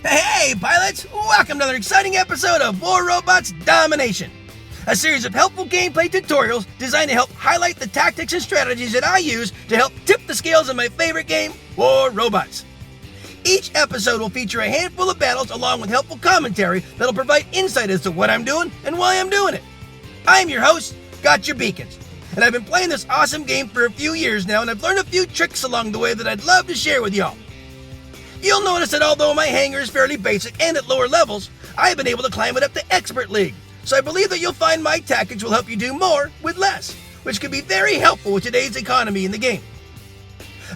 Hey, pilots! Welcome to another exciting episode of War Robots Domination, a series of helpful gameplay tutorials designed to help highlight the tactics and strategies that I use to help tip the scales of my favorite game, War Robots. Each episode will feature a handful of battles along with helpful commentary that'll provide insight as to what I'm doing and why I'm doing it. I'm your host, Gotchure Beacons, and I've been playing this awesome game for a few years now, and I've learned a few tricks along the way that I'd love to share with y'all. You'll notice that although my hangar is fairly basic and at lower levels, I've been able to climb it up to Expert League, so I believe that you'll find my tactics will help you do more with less, which can be very helpful with today's economy in the game.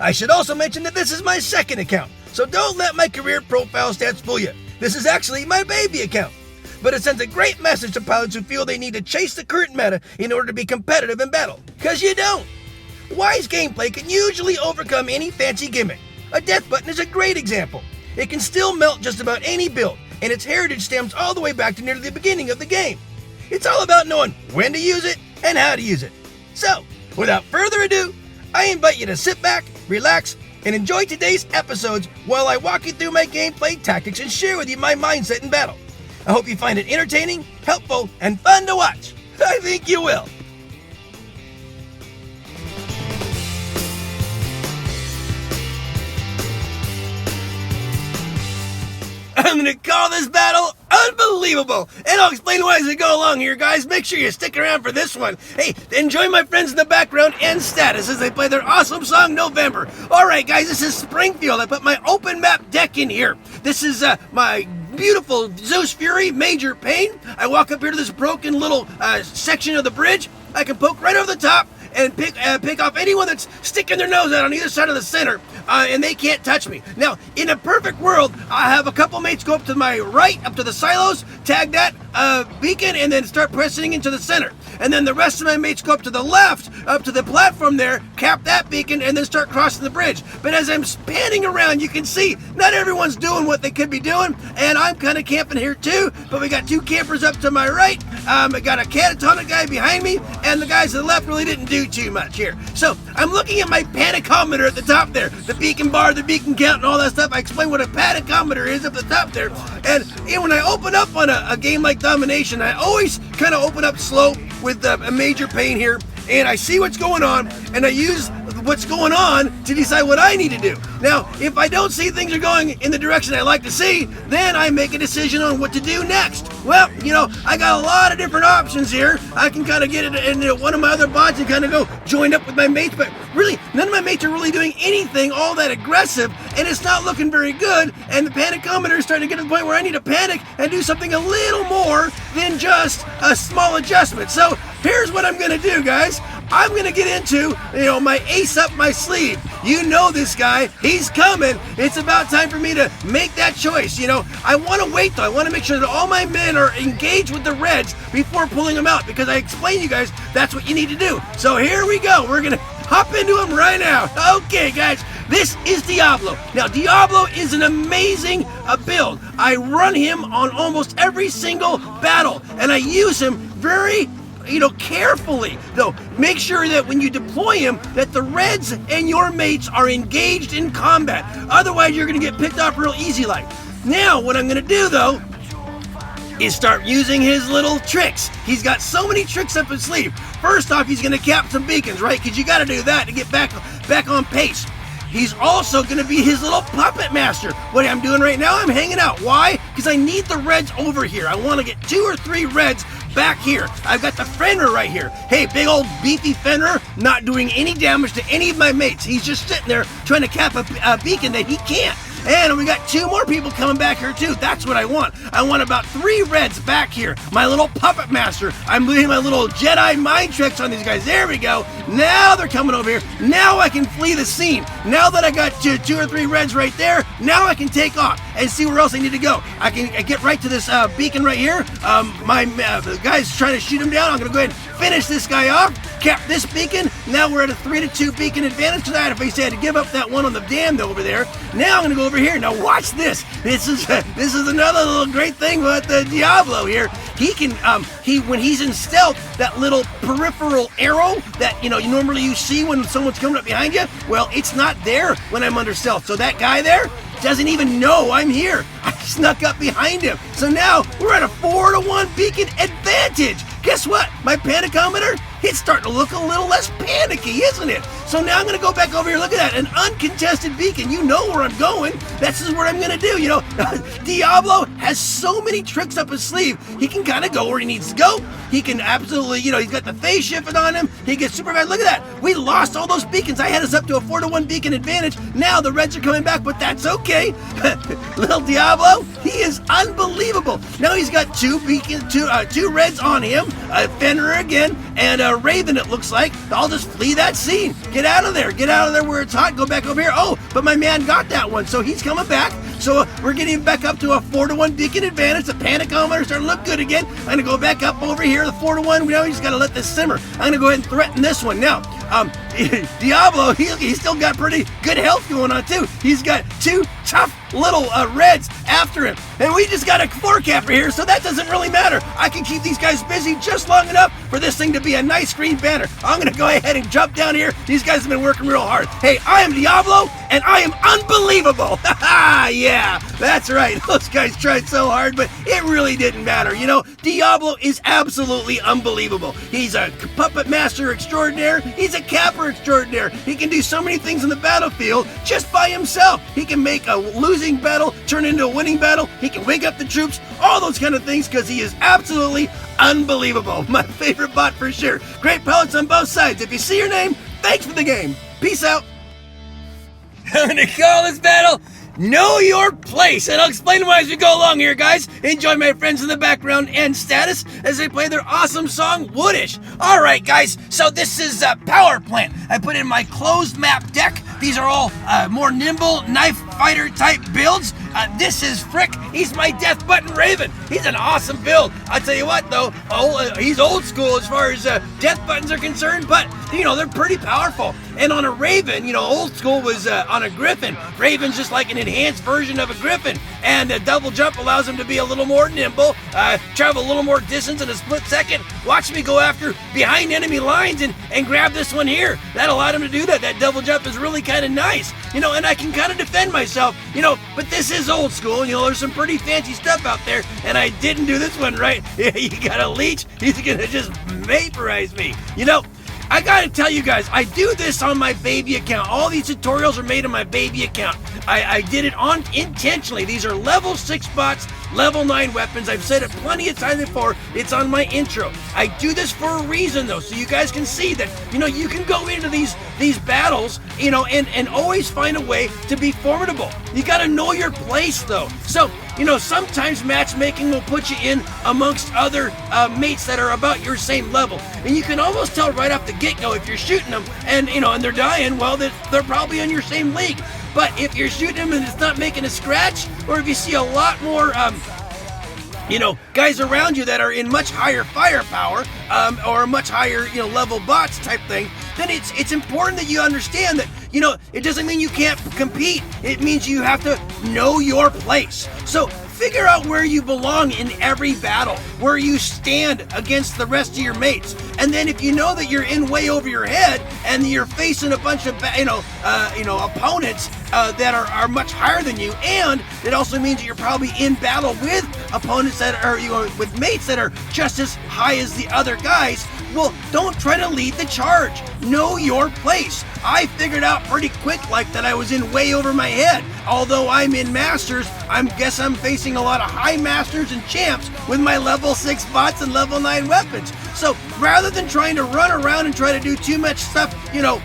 I should also mention that this is my second account, so don't let my career profile stats fool you. This is actually my baby account, but it sends a great message to pilots who feel they need to chase the current meta in order to be competitive in battle, because you don't. Wise gameplay can usually overcome any fancy gimmick. A death button is a great example. It can still melt just about any build, and its heritage stems all the way back to nearly the beginning of the game. It's all about knowing when to use it and how to use it. So, without further ado, I invite you to sit back, relax, and enjoy today's episodes while I walk you through my gameplay tactics and share with you my mindset in battle. I hope you find it entertaining, helpful, and fun to watch. I think you will. I'm going to call this battle unbelievable, and I'll explain why as we go along here, guys. Make sure you stick around for this one. Hey, enjoy my friends in the background and status as they play their awesome song, November. All right, guys, this is Springfield. I put my open map deck in here. This is my beautiful Zeus Fury Major Pain. I walk up here to this broken little section of the bridge. I can poke right over the top and pick off anyone that's sticking their nose out on either side of the center, and they can't touch me. Now, in a perfect world, I have a couple mates go up to my right, up to the silos, tag that beacon, and then start pressing into the center. And then the rest of my mates go up to the left, up to the platform there, cap that beacon, and then start crossing the bridge. But as I'm panning around, you can see not everyone's doing what they could be doing, and I'm kind of camping here too, but we got two campers up to my right, I got a catatonic guy behind me, and the guys to the left really didn't do too much here. So I'm looking at my panicometer at the top there, the beacon bar, the beacon count, and all that stuff. I explained what a panicometer is up the top there. And when I open up on a game like Domination, I always kind of open up slow with a Major Pain here, and I see what's going on, and I use what's going on to decide what I need to do. Now, if I don't see things are going in the direction I like to see, then I make a decision on what to do next. Well, I got a lot of different options here. I can kind of get it into one of my other bots and kind of go join up with my mates, but really, none of my mates are really doing anything all that aggressive, and it's not looking very good, and the panicometer is starting to get to the point where I need to panic and do something a little more than just a small adjustment. So here's what I'm going to do, guys. I'm going to get into, my ace up my sleeve. You know this guy. He's coming. It's about time for me to make that choice. I want to wait, though. I want to make sure that all my men are engaged with the Reds before pulling them out, because I explained to you guys that's what you need to do. So here we go. We're going to hop into him right now. Okay, guys. This is Diablo. Now, Diablo is an amazing build. I run him on almost every single battle, and I use him very carefully, though. Make sure that when you deploy him, that the Reds and your mates are engaged in combat. Otherwise, you're going to get picked off real easy like. Now, what I'm going to do, though, is start using his little tricks. He's got so many tricks up his sleeve. First off, he's going to cap some beacons, right? Because you got to do that to get back on pace. He's also going to be his little puppet master. What I'm doing right now, I'm hanging out. Why? Because I need the Reds over here. I want to get 2 or 3 Reds back here. I've got the Fenrir right here. Hey, big old beefy Fenrir, not doing any damage to any of my mates. He's just sitting there trying to cap a beacon that he can't. And we got 2 more people coming back here too. That's what I want. I want about 3 Reds back here. My little puppet master. I'm doing my little Jedi mind tricks on these guys. There we go. Now they're coming over here. Now I can flee the scene. Now that I got 2 or 3 Reds right there, now I can take off and see where else I need to go. I can get right to this beacon right here. The guy's trying to shoot him down. I'm going to go ahead and finish this guy off. Cap this beacon. Now we're at a 3-2 beacon advantage because I had to give up that one on the dam over there. Now I'm going to go over here. Now watch this. This is another little great thing with the Diablo here. He can when he's in stealth, that little peripheral arrow that you normally see when someone's coming up behind you. Well, it's not there when I'm under stealth. So that guy there doesn't even know I'm here. snuck up behind him. So now we're at a 4-1 beacon advantage. Guess what? My panicometer, it's starting to look a little less panicky, isn't it? So now I'm going to go back over here. Look at that, an uncontested beacon. You know where I'm going. This is what I'm going to do. You know, Diablo has so many tricks up his sleeve. He can kind of go where he needs to go. He can absolutely, you know, he's got the phase shifting on him. He gets super fast. Look at that. We lost all those beacons. I had us up to a 4-1 beacon advantage. Now the Reds are coming back, but that's okay. Little Diablo, he is unbelievable. Now he's got two Reds on him, a Fenrir again, and a Raven, it looks like. I'll just flee that scene. Get out of there. Get out of there where it's hot. Go back over here. Oh, but my man got that one, so he's coming back. So we're getting back up to a 4-1 beacon advantage. The panicometer starting to look good again. I'm going to go back up over here, the 4-1. Now we just got to let this simmer. I'm going to go ahead and threaten this one. Now, Diablo, he's still got pretty good health going on, too. He's got two tough little Reds after him. And we just got a 4-capper here, so that doesn't really matter. I can keep these guys busy just long enough for this thing to be a nice green banner. I'm going to go ahead and jump down here. These guys have been working real hard. Hey, I am Diablo, and I am unbelievable. Yeah, that's right. Those guys tried so hard, but it really didn't matter. You know, Diablo is absolutely unbelievable. He's a puppet master extraordinaire. He's a capper extraordinaire. He can do so many things in the battlefield just by himself. He can make a losing battle turn into a winning battle. He can wake up the troops, all those kind of things, because he is absolutely unbelievable. My favorite bot for sure. Great pellets on both sides. If you see your name, thanks for the game. Peace out. I'm going to call this battle Know Your Place, and I'll explain why as we go along here, guys. Enjoy my friends in the background and status as they play their awesome song, Woodish. All right, guys, so this is Power Plant. I put in my closed map deck. These are all more nimble knife fighter type builds. This is Frick. He's my Death Button Raven. He's an awesome build. I'll tell you what, though, he's old school as far as death buttons are concerned, but, you know, they're pretty powerful. And on a Raven, you know, old school was on a Griffin. Raven's just like an enhanced version of a Griffin. And a double jump allows him to be a little more nimble, travel a little more distance in a split second. Watch me go after behind enemy lines and grab this one here. That allowed him to do that. That double jump is really kind of nice. You know, and I can kind of defend myself, you know, but this is old school. You know, there's some pretty fancy stuff out there, and I didn't do this one right. You got a leech, he's gonna just vaporize me. You know, I gotta tell you guys, I do this on my baby account. All these tutorials are made on my baby account. I did it intentionally. These are level 6 bots, level 9 weapons. I've said it plenty of times before. It's on my intro. I do this for a reason, though, so you guys can see that, you know, you can go into these battles, you know, and always find a way to be formidable. You gotta know your place, though. So, you know, sometimes matchmaking will put you in amongst other mates that are about your same level. And you can almost tell right off the get-go if you're shooting them and, you know, and they're dying, well, they're probably on your same league. But if you're shooting them and it's not making a scratch, or if you see a lot more, you know, guys around you that are in much higher firepower, or much higher, you know, level bots type thing, then it's important that you understand that, you know, it doesn't mean you can't compete. It means you have to know your place. So figure out where you belong in every battle, where you stand against the rest of your mates. And then if you know that you're in way over your head and you're facing a bunch of, opponents that are much higher than you, and it also means that you're probably in battle with opponents that are, you know, with mates that are just as high as the other guys, well, don't try to lead the charge. Know your place. I figured out pretty quick like that I was in way over my head. Although I'm in Masters, I'm facing a lot of high Masters and champs with my level 6 bots and level 9 weapons. So rather than trying to run around and try to do too much stuff, you know,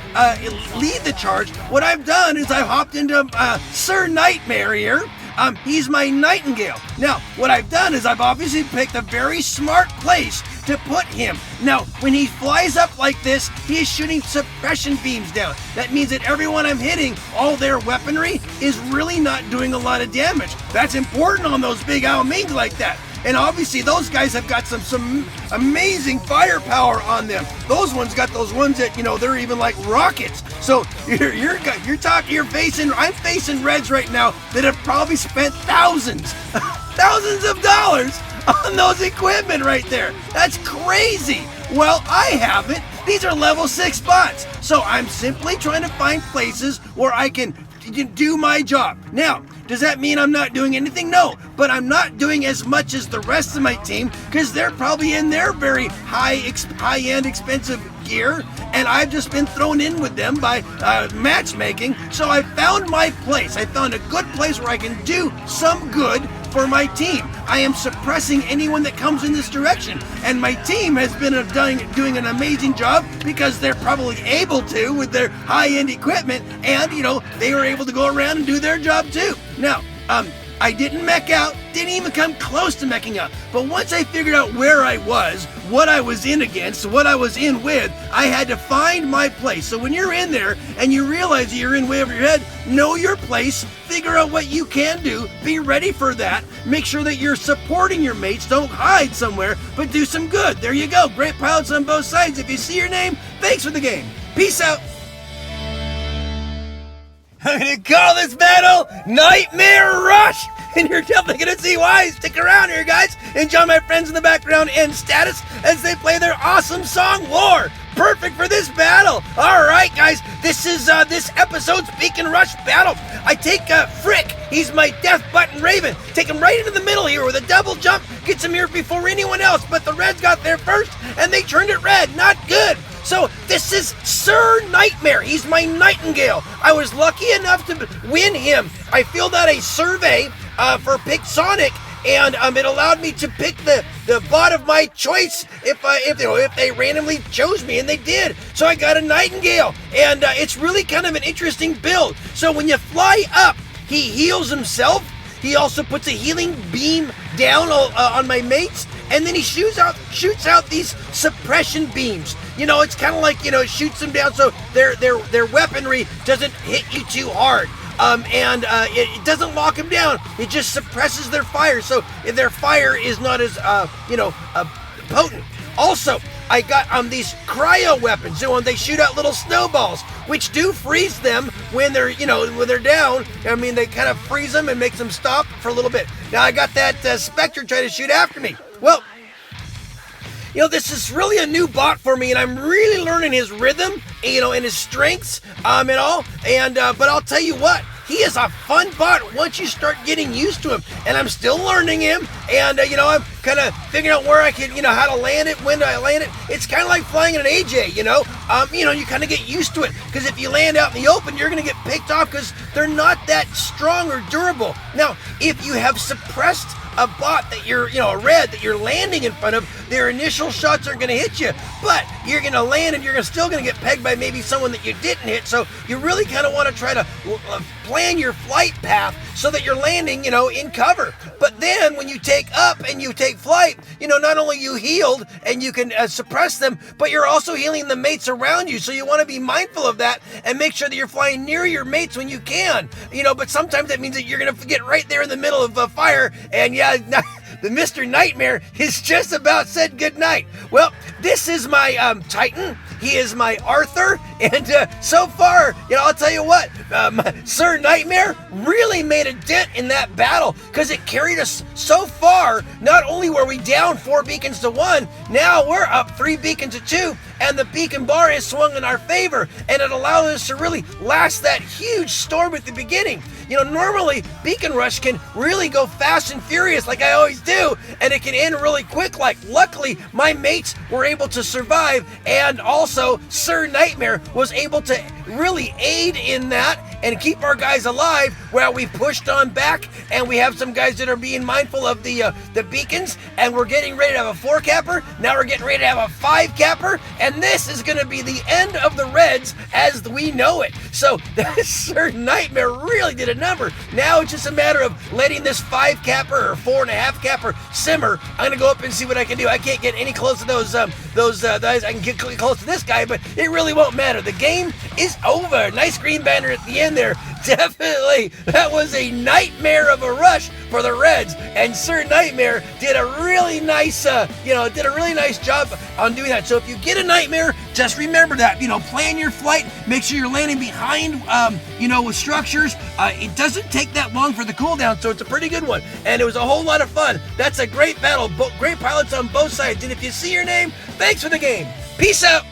lead the charge, what I've done is I've hopped into Sir Nightmare here. He's my Nightingale. Now, what I've done is I've obviously picked a very smart place to put him. Now, when he flies up like this, he is shooting suppression beams down. That means that everyone I'm hitting, all their weaponry, is really not doing a lot of damage. That's important on those big owl mings like that. And obviously those guys have got some amazing firepower on them. Those ones got those ones that, you know, they're even like rockets. So I'm facing Reds right now that have probably spent thousands of dollars on those equipment right there. That's crazy. Well, I haven't. These are level 6 bots. So I'm simply trying to find places where I can do my job. Now, Does that mean I'm not doing anything? No, but I'm not doing as much as the rest of my team because they're probably in their very high-end expensive gear, and I've just been thrown in with them by matchmaking. So I found my place. I found a good place where I can do some good for my team. I am suppressing anyone that comes in this direction, and my team has been doing an amazing job because they're probably able to with their high-end equipment, and they were able to go around and do their job too. Now, I didn't mech out, didn't even come close to meching out. But once I figured out where I was, what I was in against, what I was in with, I had to find my place. So when you're in there and you realize that you're in way over your head, know your place, figure out what you can do, be ready for that, make sure that you're supporting your mates, don't hide somewhere, but do some good. There you go, great pilots on both sides. If you see your name, thanks for the game. Peace out. I'm going to call this battle Nightmare Rush, and you're definitely going to see why. Stick around here, guys. Enjoy my friends in the background and status as they play their awesome song, War. Perfect for this battle. All right, guys, this is this episode's Beacon Rush battle. I take Frick. He's my Death Button Raven. Take him right into the middle here with a double jump. Gets him here before anyone else, but the Reds got there first, and they turned it red. Not good. So this is Sir Nightmare. He's my Nightingale. I was lucky enough to win him. I filled out a survey for Pick Sonic, and it allowed me to pick the bot of my choice if they randomly chose me, and they did. So I got a Nightingale, and it's really kind of an interesting build. So when you fly up, he heals himself. He also puts a healing beam down on my mates, and then he shoots out these suppression beams. It's kind of like, it shoots them down so their weaponry doesn't hit you too hard. And it doesn't lock them down. It just suppresses their fire, so their fire is not as potent. Also, I got these cryo weapons. So when they shoot out little snowballs, which do freeze them when they're down. I mean, they kind of freeze them and makes them stop for a little bit. Now I got that Spectre trying to shoot after me. Well, this is really a new bot for me, and I'm really learning his rhythm, and his strengths, and all. But I'll tell you what, he is a fun bot once you start getting used to him. And I'm still learning him, and I'm kind of figuring out where I can, how to land it, when do I land it. It's kind of like flying in an AJ, you kind of get used to it, because if you land out in the open, you're going to get picked off because they're not that strong or durable. Now, if you have suppressed a bot that you're, a red that you're landing in front of, their initial shots aren't going to hit you, but you're going to land and you're still going to get pegged by maybe someone that you didn't hit. So you really kind of want to try to plan your flight path so that you're landing, in cover. But then when you take up and you take flight, not only you healed and you can suppress them, but you're also healing the mates around you. So you want to be mindful of that and make sure that you're flying near your mates when you can, but sometimes that means that you're going to get right there in the middle of fire, and the Mr. Nightmare has just about said goodnight. Well, this is my Titan. He is my Arthur, and so far, I'll tell you what, Sir Nightmare really made a dent in that battle, because it carried us so far. Not only were we down 4 beacons to 1, now we're up 3 beacons to 2, and the beacon bar is swung in our favor, and it allowed us to really last that huge storm at the beginning. Normally, Beacon Rush can really go fast and furious like I always do, and it can end really quick. Luckily, my mates were able to survive, and also Sir Nightmare was able to really aid in that and keep our guys alive while we pushed on back, and we have some guys that are being mindful of the beacons, and we're getting ready to have a 4-capper. Now we're getting ready to have a 5-capper, and this is going to be the end of the Reds as we know it. So Sir Nightmare really did a number. Now it's just a matter of letting this 5-capper or 4.5-capper simmer. I'm going to go up and see what I can do. I can't get any close to those guys. I can get close to this guy, but it really won't matter. The game is over. Nice green banner at the end there. Definitely, that was a nightmare of a rush for the Reds, and Sir Nightmare did a really nice, job on doing that. So if you get a nightmare, just remember that, plan your flight, make sure you're landing behind, with structures. It doesn't take that long for the cooldown, so it's a pretty good one, and it was a whole lot of fun. That's a great battle, great pilots on both sides, and if you see your name, thanks for the game. Peace out.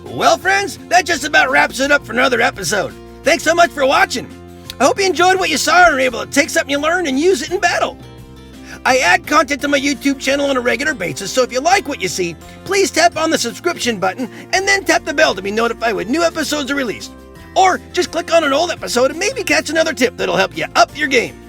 Well, friends, that just about wraps it up for another episode. Thanks so much for watching. I hope you enjoyed what you saw and were able to take something you learned and use it in battle. I add content to my YouTube channel on a regular basis, so if you like what you see, please tap on the subscription button and then tap the bell to be notified when new episodes are released. Or just click on an old episode and maybe catch another tip that'll help you up your game.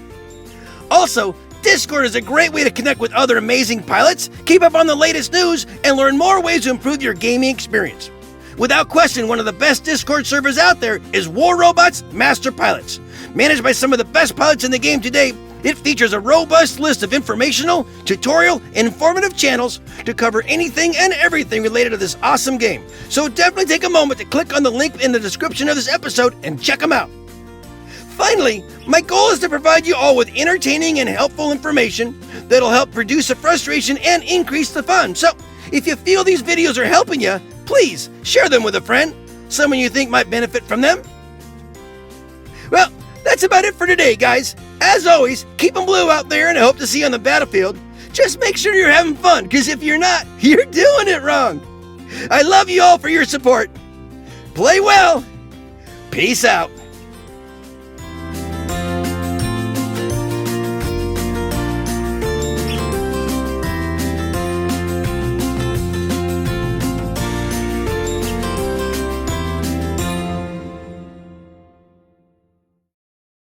Also, Discord is a great way to connect with other amazing pilots, keep up on the latest news, and learn more ways to improve your gaming experience. Without question, one of the best Discord servers out there is War Robot's Master Pilots. Managed by some of the best pilots in the game today, it features a robust list of informational, tutorial, and informative channels to cover anything and everything related to this awesome game. So definitely take a moment to click on the link in the description of this episode and check them out. Finally, my goal is to provide you all with entertaining and helpful information that'll help reduce the frustration and increase the fun. So if you feel these videos are helping you, please share them with a friend, someone you think might benefit from them. Well, that's about it for today, guys. As always, keep them blue out there, and I hope to see you on the battlefield. Just make sure you're having fun, because if you're not, you're doing it wrong. I love you all for your support. Play well. Peace out.